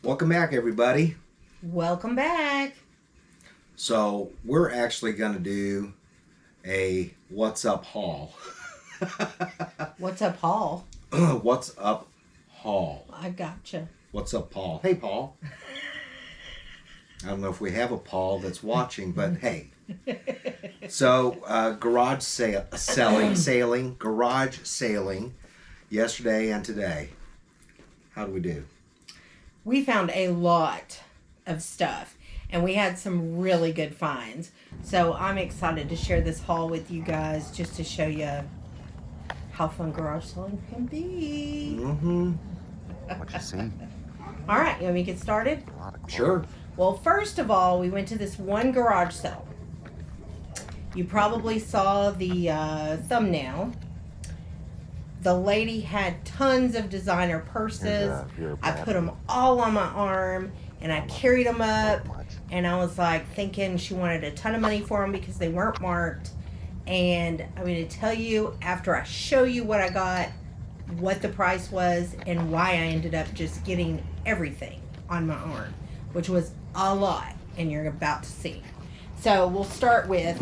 Welcome back, everybody. Welcome back. So we're actually going to do a What's Up haul. What's up, Paul? What's Up haul. I gotcha. What's up, Paul? Hey, Paul. I don't know if we have a Paul that's watching, but hey. So, garage sailing yesterday and today. How do we do? We found a lot of stuff, and we had some really good finds. So I'm excited to share this haul with you guys just to show you how fun garage selling can be. Mm-hmm. What you see? All right, you want me to get started? Sure. Well, first of all, we went to this one garage sale. You probably saw the thumbnail. The lady had tons of designer purses. I put them all on my arm, and I carried them up, and I was like thinking she wanted a ton of money for them because they weren't marked. And I'm going to tell you, after I show you what I got, what the price was, and why I ended up just getting everything on my arm, which was a lot, and you're about to see. So we'll start with,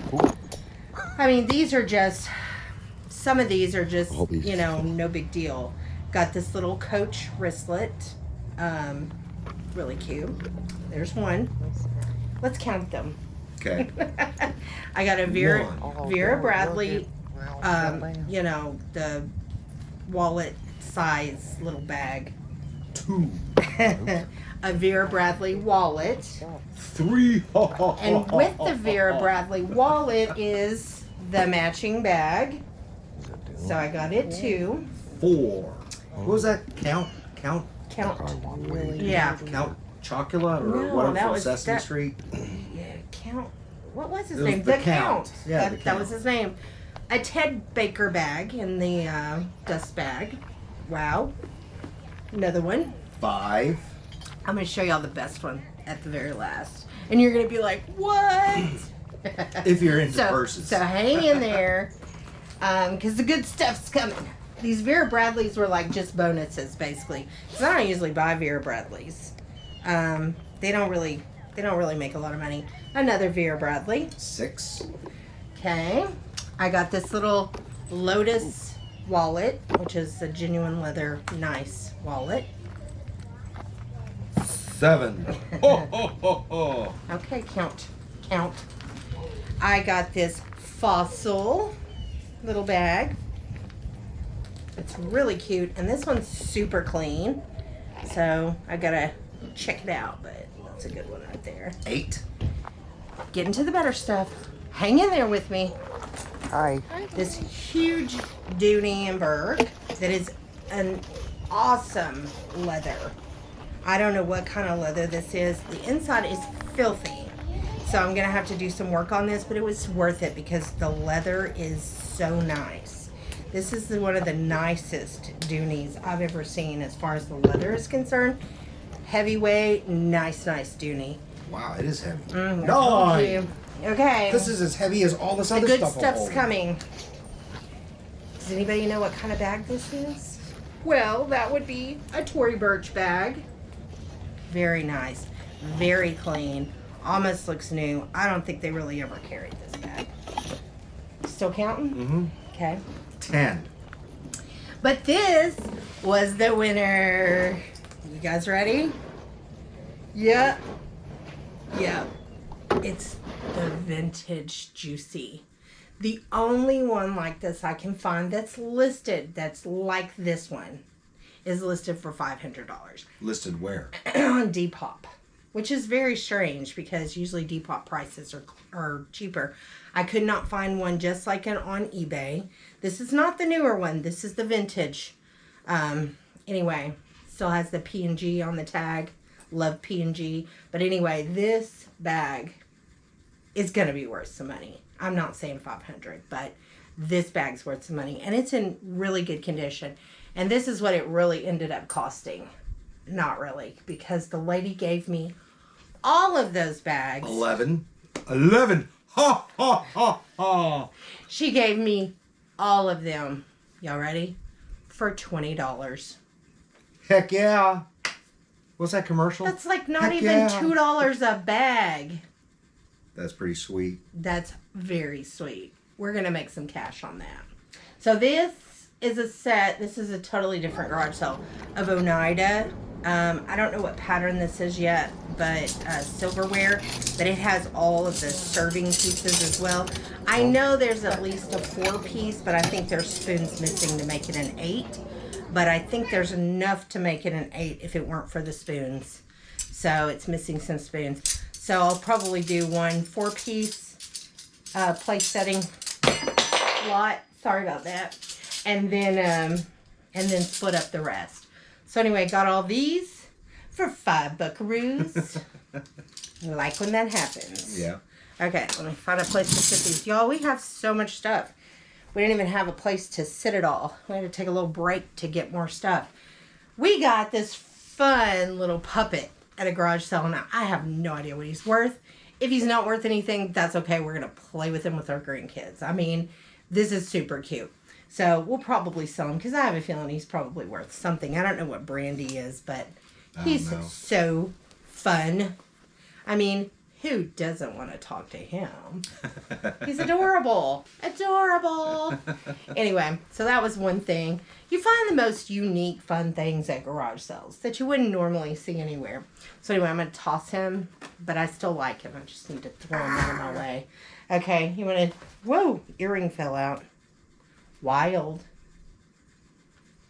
I mean, these are just, some of these are just, you know, no big deal. Got this little Coach wristlet, really cute. There's one. Let's count them. Okay. I got a Vera Bradley, you know, the wallet size little bag. 2. A Vera Bradley wallet. 3. And with the Vera Bradley wallet is the matching bag. So I got it too. 4. What was that? Count. Yeah. Count Chocula or No, whatever that from was Sesame that- Street. Yeah, Count. What was his It was name? the Count. Yeah, the That was Count. his name. A Ted Baker bag in the dust bag. Wow. Another one. 5. I'm going to show y'all the best one at the very last. And you're going to be like, what? If you're into purses. So hang in there, because the good stuff's coming. These Vera Bradleys were like just bonuses, basically. Because I don't usually buy Vera Bradleys. They don't really make a lot of money. Another Vera Bradley. 6. Okay. I got this little Lotus wallet, which is a genuine leather, nice wallet. 7. Okay, count. I got this Fossil little bag. It's really cute, and this one's super clean. So I gotta check it out, but that's a good one right there. 8. Getting to the better stuff. Hang in there with me. Hi. This huge Dooney that is an awesome leather. I don't know what kind of leather this is. The inside is filthy. So I'm going to have to do some work on this, but it was worth it because the leather is so nice. This is one of the nicest Dooneys I've ever seen as far as the leather is concerned. Heavyweight, nice Dooney. Wow, it is heavy. I told you. Okay. This is as heavy as all this The other good stuff. stuff's coming. Does anybody know what kind of bag this is? Well, that would be a Tory Burch bag. Very nice. Very clean. Almost looks new. I don't think they really ever carried this bag. Still counting? Mm-hmm. Okay. 10. But this was the winner. You guys ready? Yep. It's the vintage Juicy. The only one like this I can find that's listed, that's like this one, is listed for $500 Listed where? on Depop, which is very strange because usually Depop prices are cheaper. I could not find one just like it on eBay. This is not the newer one. This is the vintage. Anyway, still has the P&G on the tag. Love P&G. But anyway, this bag is going to be worth some money. I'm not saying $500, but this bag's worth some money. And it's in really good condition. And this is what it really ended up costing. Not really, because the lady gave me all of those bags. 11. Ha, ha, ha, ha. She gave me all of them. Y'all ready? For $20. Heck yeah. What's that commercial? That's like not Heck even yeah. $2 a bag. That's pretty sweet. That's very sweet. We're going to make some cash on that. So this is a set. This is a totally different garage sale of Oneida. I don't know what pattern this is yet, but silverware. But it has all of the serving pieces as well. I know there's at least a 4-piece, but I think there's spoons missing to make it an 8. But I think there's enough to make it an 8 if it weren't for the spoons. So it's missing some spoons. So I'll probably do one 4-piece place setting lot. Sorry about that. And then split up the rest. So anyway, got all these for $5 I like when that happens. Yeah. Okay, let me find a place to sit these. Y'all, we have so much stuff. We didn't even have a place to sit it all. We had to take a little break to get more stuff. We got this fun little puppet at a garage sale. Now, I have no idea what he's worth. If he's not worth anything, that's okay. We're going to play with him with our grandkids. I mean, this is super cute. So we'll probably sell him because I have a feeling he's probably worth something. I don't know what brand he is, but he's so fun. I mean, who doesn't want to talk to him? He's adorable. Adorable. Anyway, so that was one thing. You find the most unique, fun things at garage sales that you wouldn't normally see anywhere. So anyway, I'm going to toss him, but I still like him. I just need to throw him out of my way. Okay, you want to... Whoa, earring fell out. Wild.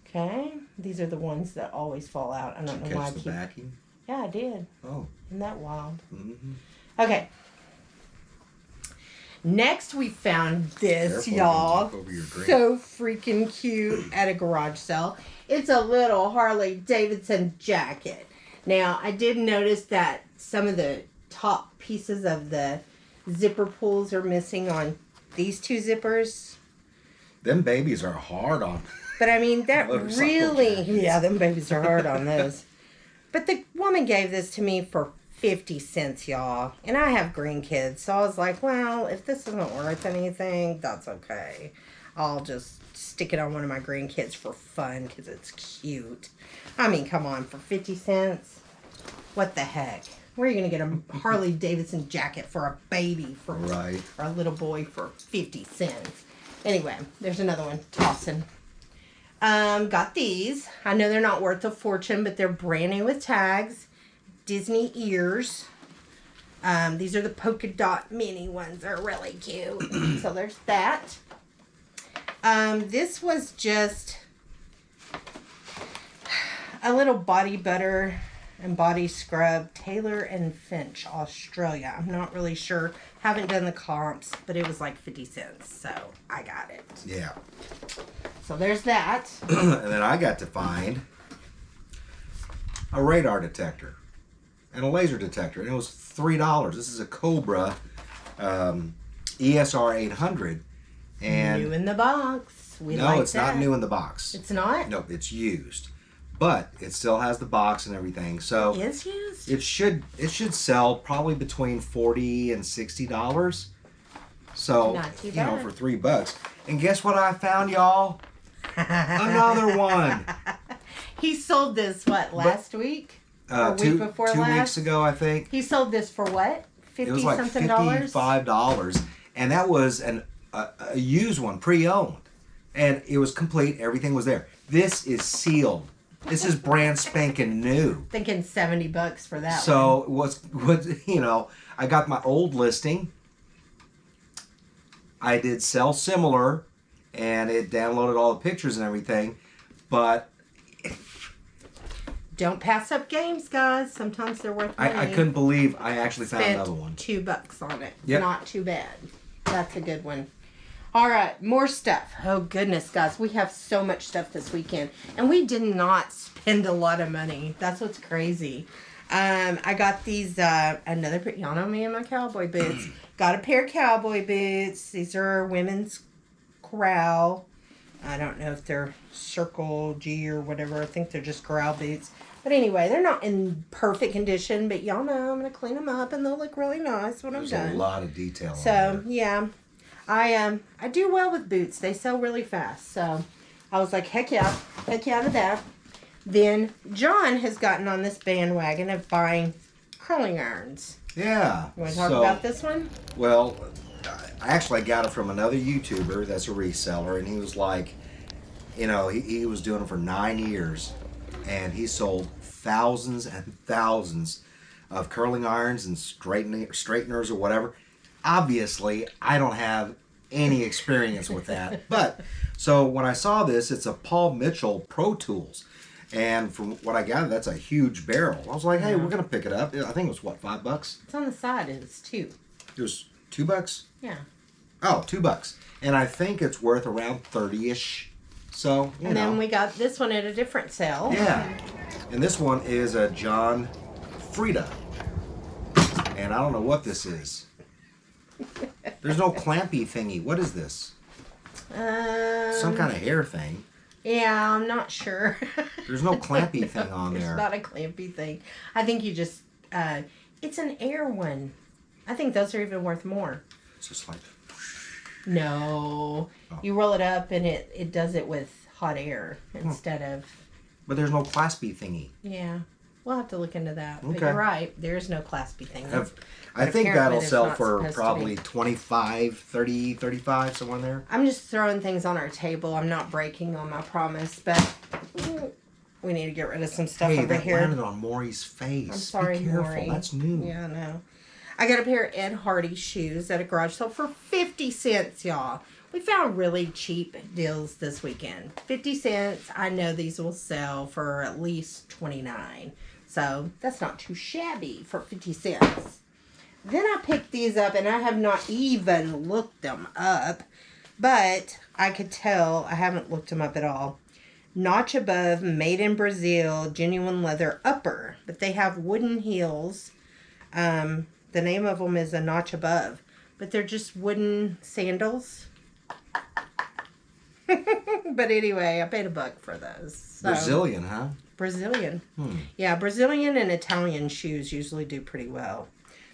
Okay, these are the ones that always fall out. I don't know why I keep... backing? Yeah, I did. Oh. Isn't that wild? Mm-hmm. Okay. Next, we found this, Careful, y'all. knock over your drink. So freaking cute at a garage sale. It's a little Harley Davidson jacket. Now, I did notice that some of the top pieces of the zipper pulls are missing on these 2 zippers. Them babies are hard on. But I mean, that Motorcycle really... jackets. Yeah, them babies are hard on those. But the woman gave this to me for 50 cents, y'all. And I have grandkids, so I was like, well, if this isn't worth anything, that's okay. I'll just stick it on one of my grandkids for fun because it's cute. I mean, come on, for 50 cents? What the heck? Where are you going to get a Harley Davidson jacket for a baby for Right. or a little boy for 50 cents? Anyway, there's another one. Tossing. Got these. I know they're not worth a fortune, but they're brand new with tags. Disney ears. These are the polka dot mini ones. They're really cute. So there's that. This was just a little body butter and body scrub. Taylor and Finch, Australia. I'm not really sure. Haven't done the comps, but it was like 50 cents. So I got it. Yeah. So there's that. And then I got to find a radar detector and a laser detector, and it was $3. This is a Cobra ESR 800, and New in the box. We no, like it's that. not new in the box. It's not? Nope, it's used, but it still has the box and everything. So It's used? it should sell probably between $40 and $60. So Not too you know, bad. for $3. And guess what I found, y'all? Another one. He sold this, what, last week? Or week before two last? weeks ago, I think. He sold this for what? 50 It was like something dollars? $55, and that was a used one, pre-owned, and it was complete. Everything was there. This is sealed. This is brand spanking new. Thinking $70 for that one. So what you know? I got my old listing. I did sell similar, and it downloaded all the pictures and everything, but Don't pass up games, guys. Sometimes they're worth money. I couldn't believe I actually found Spent another one. $2 on it. Yep. Not too bad. That's a good one. All right, more stuff. Oh, goodness, guys. We have so much stuff this weekend. And we did not spend a lot of money. That's what's crazy. I got these, another pair. Y'all know me and my cowboy boots. Got a pair of cowboy boots. These are women's corral. I don't know if they're Circle G or whatever. I think they're just corral boots. But anyway, they're not in perfect condition. But y'all know I'm going to clean them up and they'll look really nice when I'm There's done. a lot of detail. So, on there. yeah. I do well with boots. They sell really fast. So, I was like, heck yeah to that. Then John has gotten on this bandwagon of buying curling irons. Yeah. You want to talk about this one? Well, I actually got it from another YouTuber that's a reseller, and he was like, he was doing it for 9 years, and he sold thousands and thousands of curling irons and straighteners or whatever. Obviously, I don't have any experience with that. But, so when I saw this, it's a Paul Mitchell Pro Tools. And from what I gathered, that's a huge barrel. I was like, hey, we're going to pick it up. I think it was, what, $5? It's on the side. It's $2. It was $2? Yeah. Oh, $2. And I think it's worth around 30-ish. So, and then we got this one at a different sale. Yeah. And this one is a John Frieda. And I don't know what this is. There's no clampy thingy. What is this? Some kind of hair thing. Yeah, I'm not sure. There's no clampy thing on there. It's not a clampy thing. I think you just, it's an air one. I think those are even worth more. It's just like... No. Oh. You roll it up and it does it with hot air instead of... But there's no claspy thingy. Yeah. We'll have to look into that. Okay. But you're right. There's no claspy thing. I think that'll apparently sell there's for not supposed to probably be. 25, 30, 35, somewhere in there. I'm just throwing things on our table. I'm not breaking them, I promise. But we need to get rid of some stuff Hey, over that here. landed on Maury's face. I'm sorry, Be careful. Maury. That's new. Yeah, I know. I got a pair of Ed Hardy shoes at a garage sale for 50 cents, y'all. We found really cheap deals this weekend. 50 cents. I know these will sell for at least 29. So that's not too shabby for 50 cents. Then I picked these up, and I have not even looked them up. But I could tell I haven't looked them up at all. Notch Above, made in Brazil, genuine leather upper. But they have wooden heels. The name of them is a Notch Above. But they're just wooden sandals. But anyway, I paid $1 for those. So. Brazilian, huh? Brazilian. Yeah, Brazilian and Italian shoes usually do pretty well.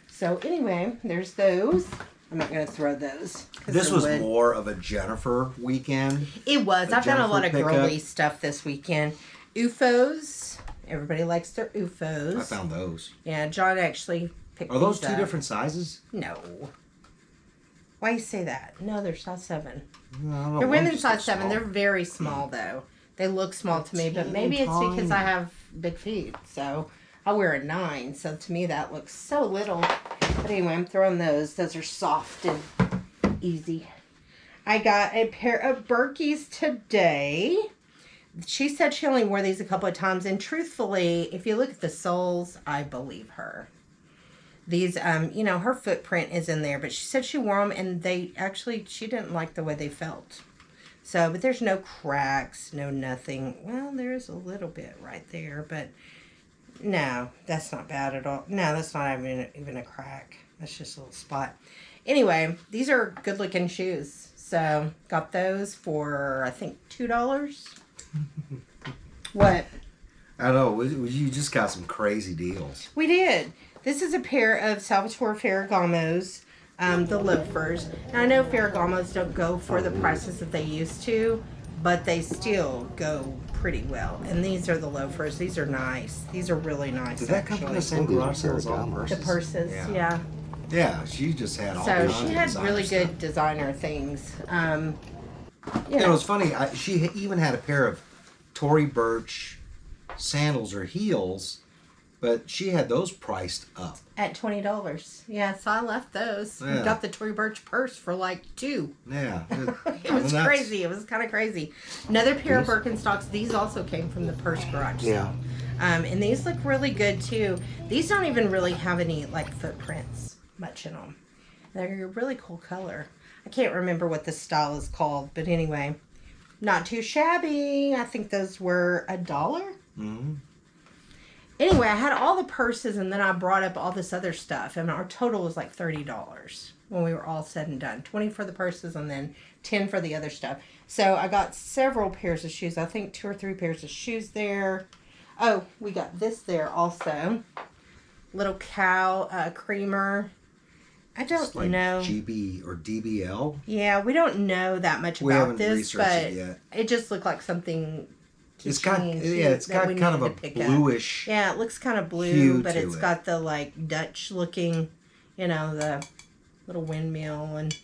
So anyway, there's those. I'm not going to throw those. This was more of a Jennifer weekend. It was. I've done a lot of Jennifer girly stuff this weekend. UFOs. Everybody likes their UFOs. I found those. Yeah, John actually picked Are those these two up. different sizes? No. Why you say that? No, they're size 7. No, They're women's size 7. They're very small, though. They look small to me, but maybe it's because I have big feet. So I wear a 9. So to me, that looks so little. But anyway, I'm throwing those. Those are soft and easy. I got a pair of Berkeys today. She said she only wore these a couple of times. And truthfully, if you look at the soles, I believe her. These, her footprint is in there. But she said she wore them and she didn't like the way they felt. So, but there's no cracks, no nothing. Well, there's a little bit right there, but no, that's not bad at all. No, that's not even a crack. That's just a little spot. Anyway, these are good looking shoes. So, got those for, I think, $2. What? I know. You just got some crazy deals. We did. This is a pair of Salvatore Ferragamo's. The loafers. Now, I know Ferragamos don't go for the prices that they used to, but they still go pretty well. And these are the loafers. These are nice. These are really nice. Did that come from the same garage sales all Ferragamo. The purses, yeah. Yeah, she just had all So kinds she of had designer really stuff. good designer things. It was funny. She even had a pair of Tory Burch sandals or heels, but she had those priced up. At $20. Yeah, so I left those. Yeah. Got the Tory Burch purse for like $2. Yeah. It was crazy. It was kind of crazy. Another pair of Birkenstocks. These also came from the purse garage sale. Yeah. And these look really good too. These don't even really have any like footprints much in them. They're a really cool color. I can't remember what the style is called, but anyway, not too shabby. I think those were $1. Mm-hmm. Anyway, I had all the purses and then I brought up all this other stuff and our total was like $30 when we were all said and done. 20 for the purses and then 10 for the other stuff. So I got several pairs of shoes. I think 2 or 3 pairs of shoes there. Oh, we got this there also. Little cow creamer. I don't It's like know. GB or DBL. Yeah, we don't know that much We about haven't this, researched but it yet. it just looked like something It's got keychain it's sheet that got we kind of a needed to pick up. bluish. Yeah, it looks kind of blue, hue but to it's it. got the like Dutch looking, the little windmill, and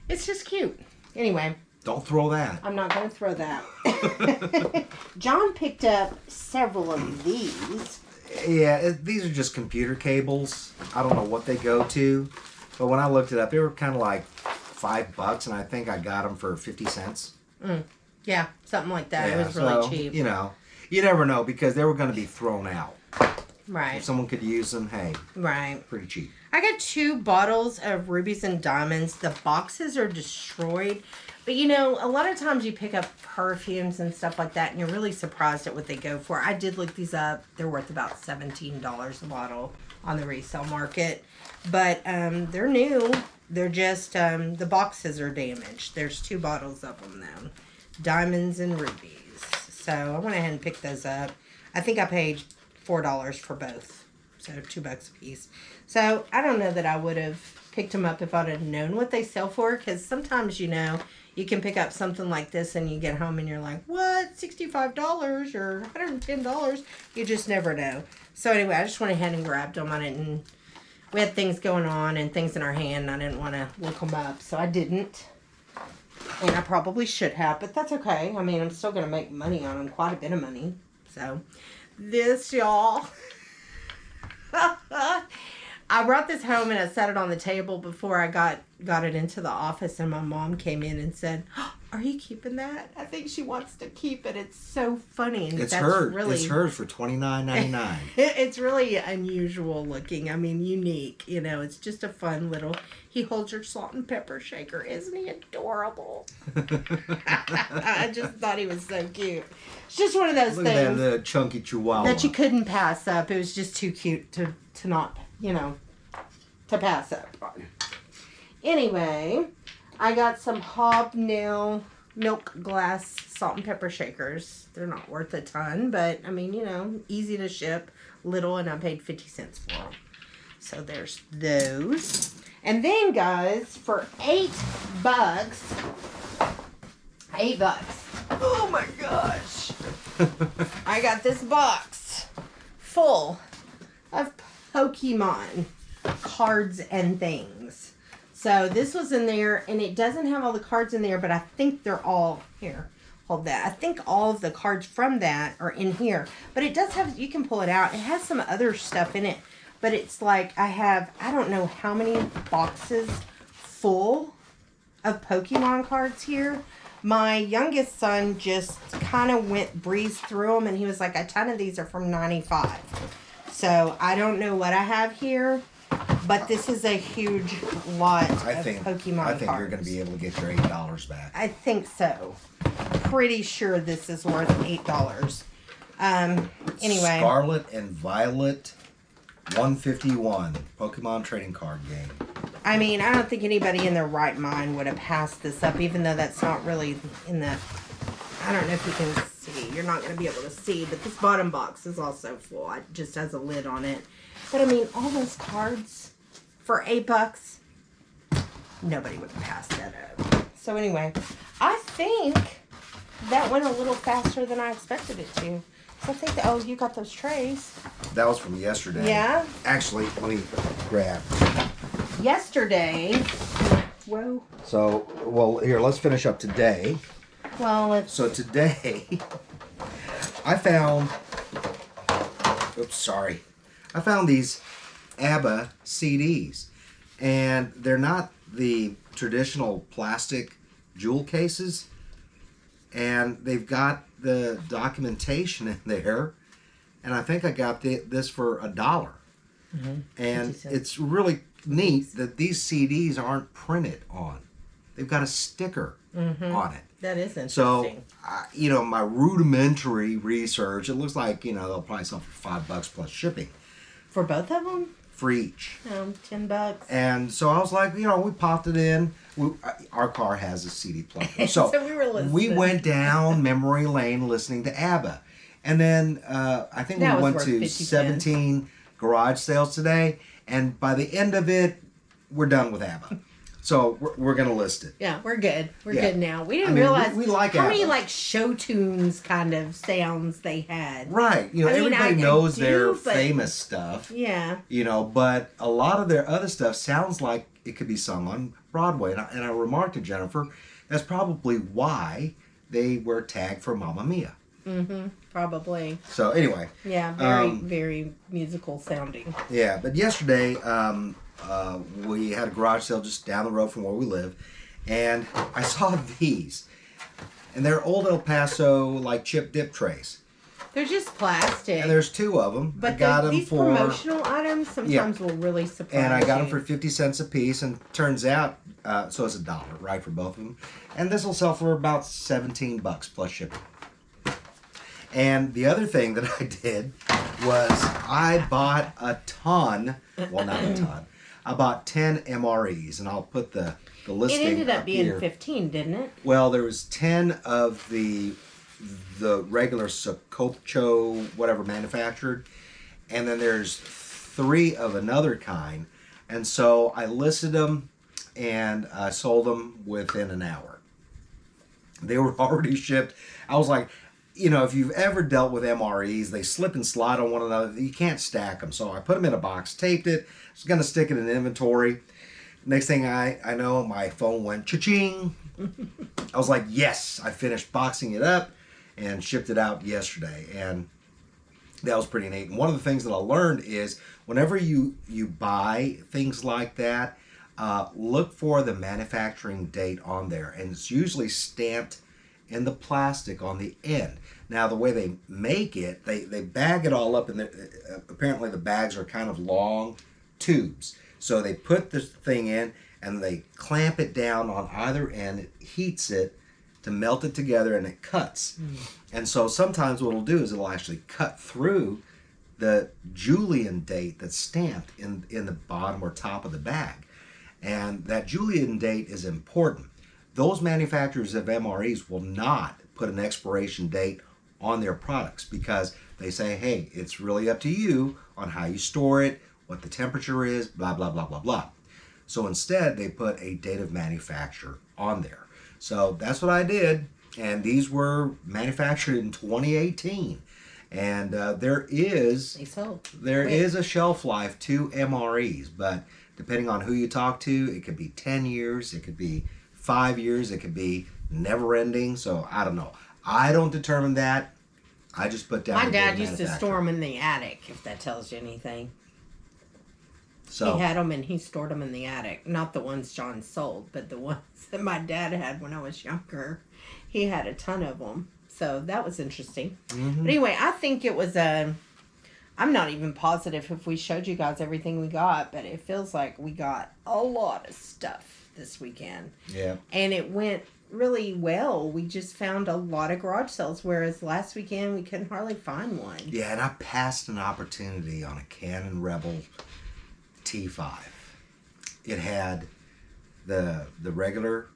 it's just cute. Anyway. Don't throw that. I'm not going to throw that. John picked up several of these. Yeah, these are just computer cables. I don't know what they go to, but when I looked it up, they were kind of like $5, and I think I got them for 50 cents. Yeah, something like that. Yeah, It was really cheap. You never know because they were going to be thrown out. Right. If someone could use them, hey. Right. Pretty cheap. I got 2 bottles of rubies and diamonds. The boxes are destroyed. But a lot of times you pick up perfumes and stuff like that and you're really surprised at what they go for. I did look these up. They're worth about $17 a bottle on the resale market. But they're new. They're just, the boxes are damaged. There's 2 bottles of them though. Diamonds and rubies. So I went ahead and picked those up. I think I paid $4 for both. So $2 a piece. So I don't know that I would have picked them up if I'd have known what they sell for. Because sometimes, you can pick up something like this and you get home and you're like, what? $65 or $110? You just never know. So anyway, I just went ahead and grabbed them. I didn't, we had things going on and things in our hand and I didn't want to look them up. So I didn't. And I probably should have, but that's okay. I mean, I'm still going to make money on them, quite a bit of money. So this, y'all. I brought this home and I set it on the table before I got it into the office, and my mom came in and said, oh, "Are you keeping that?" I think she wants to keep it. It's so funny. And it's hers. It's hers for $29.99. It's really unusual looking. I mean, unique. It's just a fun little. He holds your salt and pepper shaker. Isn't he adorable? I just thought he was so cute. It's just one of those Look things. at that little chunky chihuahua. That you couldn't pass up. It was just too cute to not, to pass up on. Anyway, I got some hobnail milk glass salt and pepper shakers. They're not worth a ton, but I mean, easy to ship, little, and I paid 50 cents for them. So there's those. And then, guys, for $8, oh my gosh, I got this box full of Pokemon cards and things. So this was in there, and it doesn't have all the cards in there, but I think they're all here. Hold that. I think all of the cards from that are in here, but it does have, you can pull it out. It has some other stuff in it, but it's like I don't know how many boxes full of Pokemon cards here. My youngest son just kind of breezed through them, and he was like, a ton of these are from 95. So I don't know what I have here, but this is a huge lot of Pokemon cards. I think you're going to be able to get your $8 back. I think so. Pretty sure this is worth $8. Anyway. Scarlet and Violet 151 Pokemon trading card game. I mean, I don't think anybody in their right mind would have passed this up, even though that's not really in the... I don't know if you can see. You're not going to be able to see, but this bottom box is also full. It just has a lid on it. But I mean, all those cards for $8, nobody would have passed that up. So anyway, I think that went a little faster than I expected it to. So I think that, oh, you got those trays. That was from yesterday. Yeah? Actually, let me grab. Yesterday, whoa. So, well, here, let's finish up today. Well, it's... So today, I found, I found these ABBA CDs. And they're not the traditional plastic jewel cases. And they've got the documentation in there. And I think I got this for $1. Mm-hmm. And it's really neat that these CDs aren't printed on. They've got a sticker on it. That is interesting. So, my rudimentary research, it looks like, they'll probably sell for $5 plus shipping. For both of them? For each. $10. And so I was like, we popped it in. Our car has a CD player. So, so we were listening. We went down memory lane listening to ABBA. And then I think we went to 17 garage sales today. And by the end of it, we're done with ABBA. So we're gonna list it. Yeah, we're good. We're Yeah. good now. We didn't I mean, realize we like how many ABBA. like show tunes kind of sounds they had. Right. You know, I mean, everybody I knows do, their but- famous stuff. Yeah. You know, but a lot of their other stuff sounds like it could be sung on Broadway. And I remarked to Jennifer, that's probably why they were tagged for Mamma Mia. Mm-hmm. Probably. So anyway. Yeah. Very, very musical sounding. Yeah, but yesterday we had a garage sale just down the road from where we live, and I saw these, and they're old El Paso like chip dip trays, They're just plastic. and there's two of them. I but got them these for, promotional items sometimes will really surprise and I got them you. for 50 cents a piece, and turns out, so it's $1, right, for both of them, and this will sell for about $17 plus shipping. And the other thing that I did was I bought a ton, well, not a ton, I bought 10 MREs, and I'll put the listing It ended up being here. 15, didn't it? Well, there was 10 of the regular Socopcho, whatever, manufactured, and then there's 3 of another kind, and so I listed them, and I sold them within an hour. They were already shipped. I was like, you know, if you've ever dealt with MREs, they slip and slide on one another. You can't stack them. So I put them in a box, taped it. I was going to stick it in inventory. Next thing I know, my phone went cha-ching. I was like, yes, I finished boxing it up and shipped it out yesterday. And that was pretty neat. And one of the things that I learned is whenever you buy things like that, look for the manufacturing date on there. And it's usually stamped in the plastic on the end. Now, the way they make it, they bag it all up, and apparently the bags are kind of long tubes. So they put this thing in, and they clamp it down on either end. It heats it to melt it together, and it cuts. And so sometimes what it'll do is it'll actually cut through the Julian date that's stamped in the bottom or top of the bag. And that Julian date is important. Those manufacturers of MREs will not put an expiration date on their products because they say, hey, it's really up to you on how you store it, what the temperature is, blah, blah, blah, blah, blah. So instead, they put a date of manufacture on there. So that's what I did. And these were manufactured in 2018. And there is a shelf life to MREs, but depending on who you talk to, it could be 10 years, it could be 5 years, it could be never ending. So I don't know. I don't determine that. I just put down. My dad used to store them in the attic, if that tells you anything. So he had them and he stored them in the attic. Not the ones John sold, but the ones that my dad had when I was younger. He had a ton of them. So that was interesting. Mm-hmm. But anyway, I think it was I'm not even positive if we showed you guys everything we got, but it feels like we got a lot of stuff this weekend. Yeah. And it went really well. We just found a lot of garage sales, whereas last weekend we couldn't hardly find one. Yeah, and I passed an opportunity on a Canon Rebel T5. It had the regular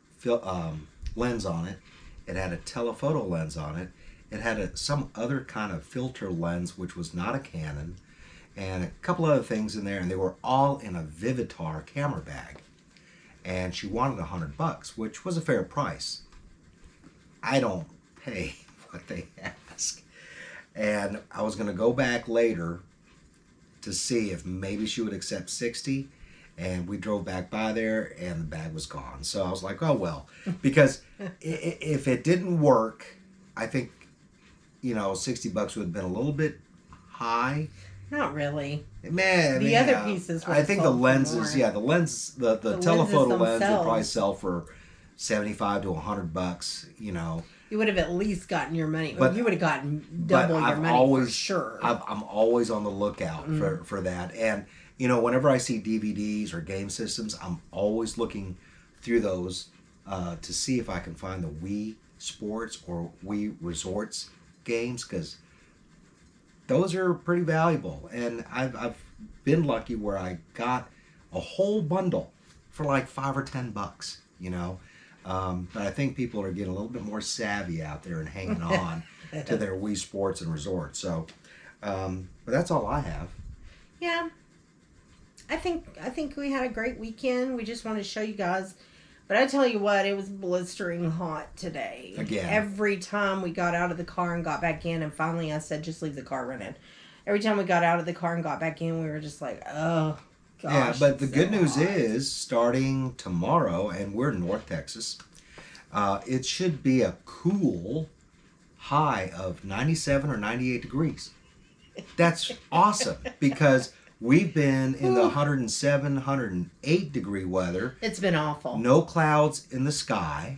lens on it. It had a telephoto lens on it. It had some other kind of filter lens, which was not a Canon, and a couple other things in there, and they were all in a Vivitar camera bag. And she wanted $100, which was a fair price. I don't pay what they ask. And I was going to go back later to see if maybe she would accept 60. And we drove back by there, and the bag was gone. So I was like, oh, well. Because if it didn't work, I think, $60 would have been a little bit high. Not really. Man, the other pieces. I think the lenses, the telephoto lens would probably sell for $75 to $100. You would have at least gotten your money. But you would have gotten double your money for sure. I'm always on the lookout for that. And whenever I see DVDs or game systems, I'm always looking through those to see if I can find the Wii Sports or Wii Resorts games, because those are pretty valuable. And I've been lucky where I got a whole bundle for like $5 or $10, But I think people are getting a little bit more savvy out there and hanging on to their Wii Sports and Resorts. So, but that's all I have. Yeah. I think we had a great weekend. We just wanted to show you guys. But I tell you what, it was blistering hot today. Again. Every time we got out of the car and got back in, and finally I said, just leave the car running. Every time we got out of the car and got back in, we were just like, oh, gosh. Yeah, but the it's good so news hot. is, starting tomorrow, and we're in North Texas, it should be a cool high of 97 or 98 degrees. That's awesome because we've been in the 107, 108 degree weather. It's been awful. No clouds in the sky,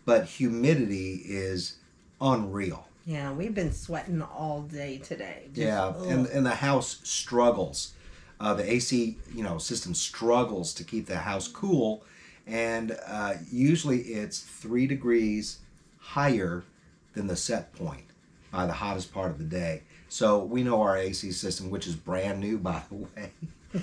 but humidity is unreal. Yeah, we've been sweating all day today. Just, Yeah, ugh. and the house struggles. The AC, system struggles to keep the house cool, and usually it's 3 degrees higher than the set point by the hottest part of the day. So we know our AC system, which is brand new, by the way,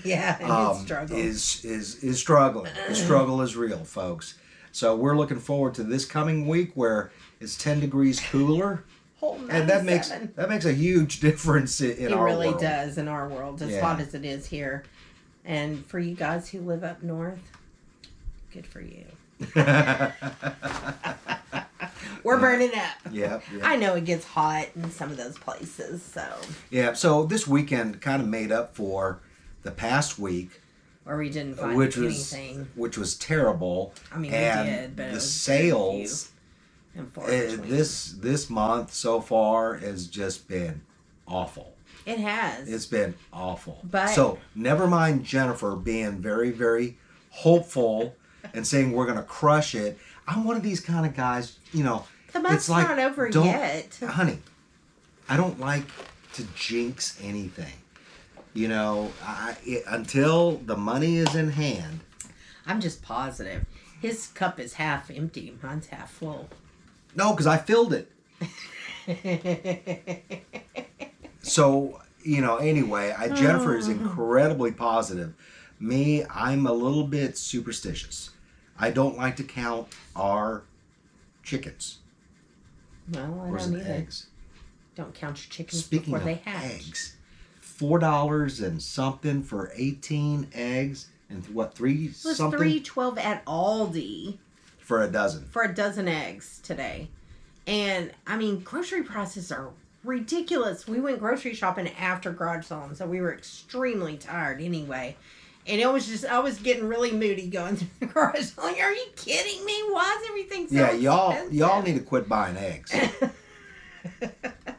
Yeah, and it's struggling. is struggling. The struggle is real, folks. So we're looking forward to this coming week where it's 10 degrees cooler. Whole And that 97. makes a huge difference in our world. It really does in our world, as Yeah. hot as it is here. And for you guys who live up north, good for you. We're burning up. Yeah. I know it gets hot in some of those places, so. Yeah, so this weekend kind of made up for the past week, Or we didn't find which anything. was terrible. I mean, and we did, but it the was very sales few and far between. this month so far has just been awful. It has. It's been awful. But- so never mind Jennifer being very, very hopeful and saying we're going to crush it. I'm one of these kind of guys, the month's it's like, not over don't- yet. Honey, I don't like to jinx anything. Until the money is in hand. I'm just positive. His cup is half empty. Mine's half full. No, because I filled it. So, anyway, Jennifer is incredibly positive. Me, I'm a little bit superstitious. I don't like to count our chickens. Well, I Or is don't it either. eggs? Don't count your chickens Speaking before of they hatch. eggs, $4 and something for 18 eggs and what, three It was something $3.12 at Aldi for a dozen. for a dozen eggs today. And I mean, grocery prices are ridiculous. We went grocery shopping after garage sale, so we were extremely tired anyway. And it was just, I was getting really moody going through the garage sale. Like, are you kidding me? Why is everything so Yeah, expensive? y'all need to quit buying eggs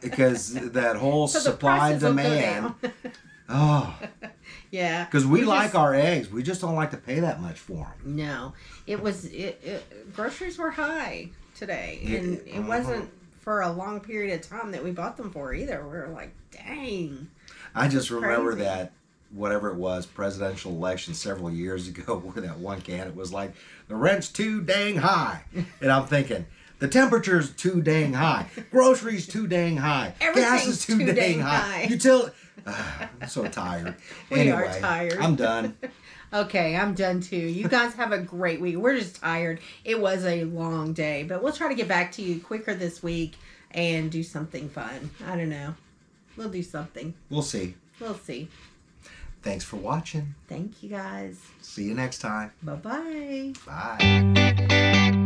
because that whole So the supply and prices will go demand. down. Oh, Yeah. because we like just- our eggs, we just don't like to pay that much for them. No, it was groceries were high today, and it wasn't for a long period of time that we bought them for either. We were like, dang. I just remember crazy. that whatever it was presidential election several years ago where that one candidate was like, the rent's too dang high, and I'm thinking, the temperature's too dang high, groceries too dang high, gas Everything's is too too dang dang high. high. I'm so tired. We are Anyway, tired. I'm done. Okay, I'm done too. You guys have a great week. We're just tired. It was a long day, but we'll try to get back to you quicker this week and do something fun. I don't know. We'll do something. We'll see. We'll see. Thanks for watching. Thank you guys. See you next time. Bye-bye. Bye.